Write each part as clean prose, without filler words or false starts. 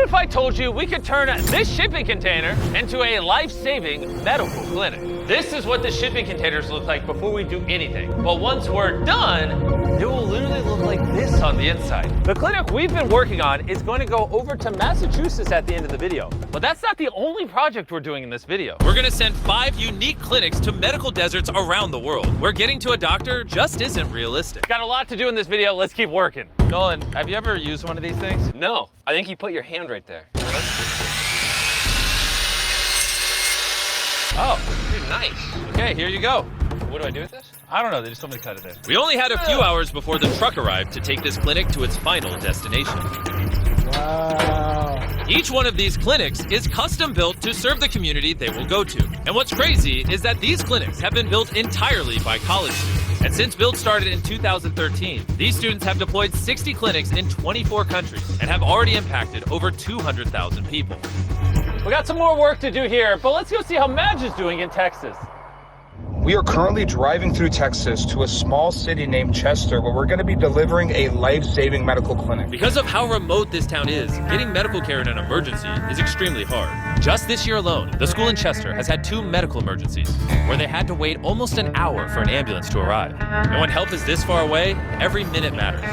if I told you we could turn this shipping container into a life-saving medical clinic? This is what the shipping containers look like before we do anything. But once we're done, it will literally look like this on the inside. The clinic we've been working on is going to go over to Massachusetts at the end of the video. But that's not the only project we're doing in this video. We're gonna send 5 unique clinics to medical deserts around the world, where getting to a doctor just isn't realistic. Got a lot to do in this video, let's keep working. Nolan, have you ever used one of these things? No. I think you put your hand right there. Oh, dude, nice. Okay, here you go. What do I do with this? I don't know, they just told me to cut it there. We only had a few hours before the truck arrived to take this clinic to its final destination. Wow. Each one of these clinics is custom built to serve the community they will go to. And what's crazy is that these clinics have been built entirely by college students. And since build started in 2013, these students have deployed 60 clinics in 24 countries and have already impacted over 200,000 people. We got some more work to do here, but let's go see how Madge is doing in Texas. We are currently driving through Texas to a small city named Chester, where we're going to be delivering a life-saving medical clinic. Because of how remote this town is, getting medical care in an emergency is extremely hard. Just this year alone, the school in Chester has had 2 medical emergencies, where they had to wait almost an hour for an ambulance to arrive. And when help is this far away, every minute matters.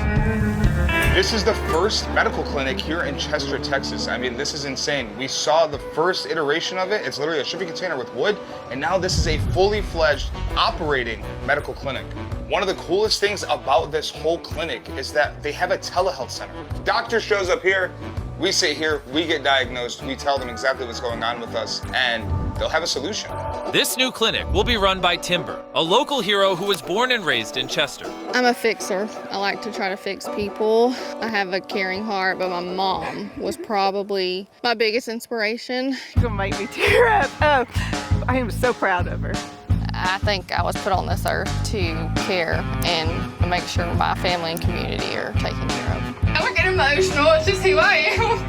This is the first medical clinic here in Chester, Texas. I mean, this is insane. We saw the first iteration of it. It's literally a shipping container with wood, and now this is a fully fledged operating medical clinic. One of the coolest things about this whole clinic is that they have a telehealth center. Doctor shows up here, we sit here, we get diagnosed, we tell them exactly what's going on with us, and they'll have a solution. This new clinic will be run by Timber, a local hero who was born and raised in Chester. I'm a fixer. I like to try to fix people. I have a caring heart, but my mom was probably my biggest inspiration. You're gonna make me tear up. Oh, I am so proud of her. I think I was put on this earth to care and make sure my family and community are taken care of. I would get emotional. It's just who I am.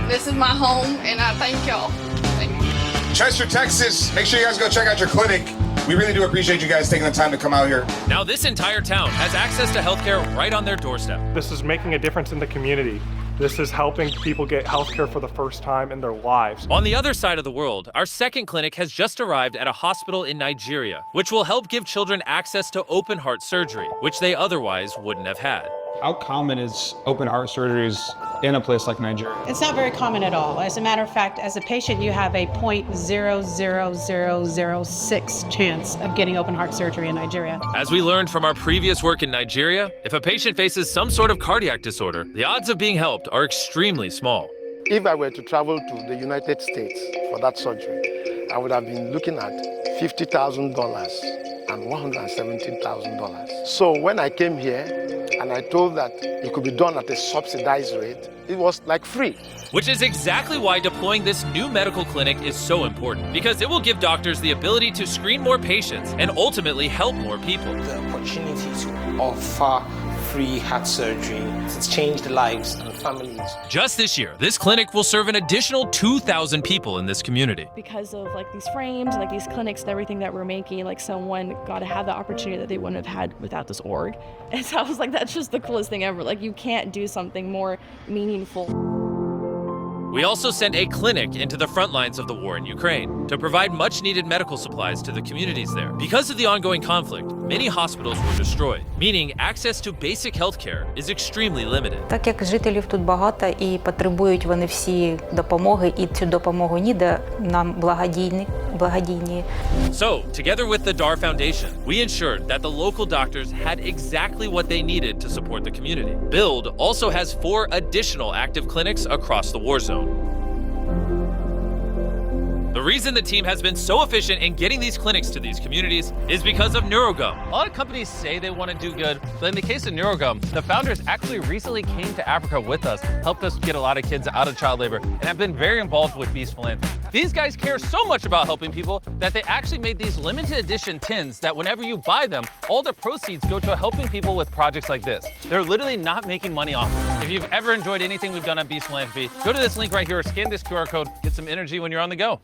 This is my home, and I thank y'all. Thank you. Chester, Texas, make sure you guys go check out your clinic. We really do appreciate you guys taking the time to come out here. Now this entire town has access to healthcare right on their doorstep. This is making a difference in the community. This is helping people get healthcare for the first time in their lives. On the other side of the world, our second clinic has just arrived at a hospital in Nigeria, which will help give children access to open heart surgery, which they otherwise wouldn't have had. How common is open heart surgeries in a place like Nigeria? It's not very common at all. As a matter of fact, as a patient, you have a 0.00006 chance of getting open heart surgery in Nigeria. As we learned from our previous work in Nigeria, if a patient faces some sort of cardiac disorder, the odds of being helped are extremely small. If I were to travel to the United States for that surgery, I would have been looking at $50,000 and $117,000. So when I came here and I told that it could be done at a subsidized rate, it was like free. Which is exactly why deploying this new medical clinic is so important, because it will give doctors the ability to screen more patients and ultimately help more people. The opportunity to offer free heart surgery has changed lives and families. Just this year, this clinic will serve an additional 2,000 people in this community. Because of like these frames, like these clinics and everything that we're making, like someone got to have the opportunity that they wouldn't have had without this org. And so I was like, that's just the coolest thing ever. Like you can't do something more meaningful. We also sent a clinic into the front lines of the war in Ukraine to provide much-needed medical supplies to the communities there. Because of the ongoing conflict, many hospitals were destroyed, meaning access to basic health care is extremely limited. Так як жителів тут багато і потребують вони всі допомоги, і цю допомогу ніде нам благодійні. So, together with the Daar Foundation, we ensured that the local doctors had exactly what they needed to support the community. BUILD also has 4 additional active clinics across the war zone. The reason the team has been so efficient in getting these clinics to these communities is because of Neuro. A lot of companies say they want to do good, but in the case of Neuro, the founders actually recently came to Africa with us, helped us get a lot of kids out of child labor, and have been very involved with Beast Philanthropy. These guys care so much about helping people that they actually made these limited edition tins that whenever you buy them, all the proceeds go to helping people with projects like this. They're literally not making money off of it. If you've ever enjoyed anything we've done at Beast Philanthropy, go to this link right here or scan this QR code, get some energy when you're on the go.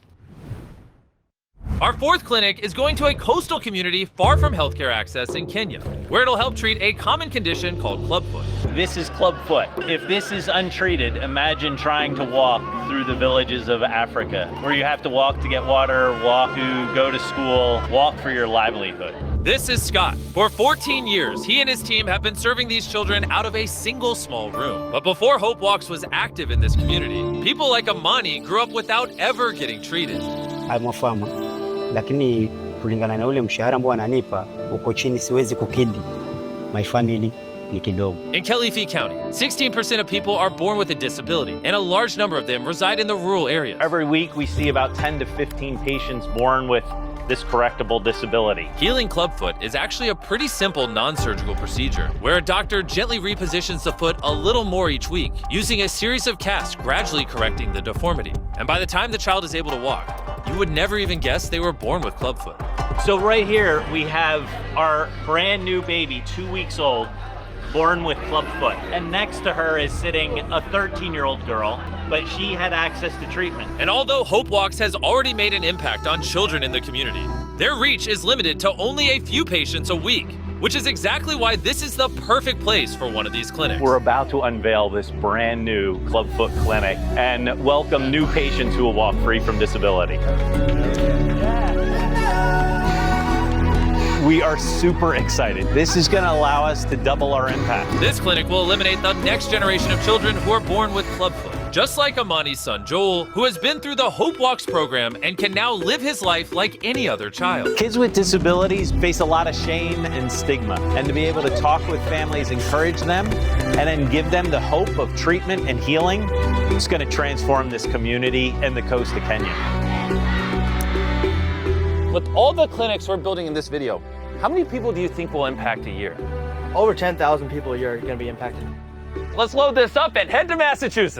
Our fourth clinic is going to a coastal community far from healthcare access in Kenya, where it'll help treat a common condition called clubfoot. This is clubfoot. If this is untreated, imagine trying to walk through the villages of Africa, where you have to walk to get water, walk to go to school, walk for your livelihood. This is Scott. For 14 years, he and his team have been serving these children out of a single small room. But before Hope Walks was active in this community, people like Amani grew up without ever getting treated. I'm a farmer, lakini kulingana na ule mshahara ambao ananipa uko chini, siwezi kukidhi my family ni kidogo. In Kilifi County, 16% of people are born with a disability, and a large number of them reside in the rural areas. Every week, we see about 10 to 15 patients born with this correctable disability. Healing clubfoot is actually a pretty simple non-surgical procedure where a doctor gently repositions the foot a little more each week, using a series of casts gradually correcting the deformity. And by the time the child is able to walk, you would never even guess they were born with clubfoot. So right here, we have our brand new baby, 2 weeks old, born with clubfoot. And next to her is sitting a 13-year-old girl, but she had access to treatment. And although Hope Walks has already made an impact on children in the community, their reach is limited to only a few patients a week, which is exactly why this is the perfect place for one of these clinics. We're about to unveil this brand new clubfoot clinic and welcome new patients who will walk free from disability. We are super excited. This is going to allow us to double our impact. This clinic will eliminate the next generation of children who are born with clubfoot. Just like Amani's son Joel, who has been through the Hope Walks program and can now live his life like any other child. Kids with disabilities face a lot of shame and stigma, and to be able to talk with families, encourage them, and then give them the hope of treatment and healing, it's going to transform this community and the coast of Kenya. With all the clinics we're building in this video, how many people do you think will impact a year? Over 10,000 people a year are going to be impacted. Let's load this up and head to Massachusetts.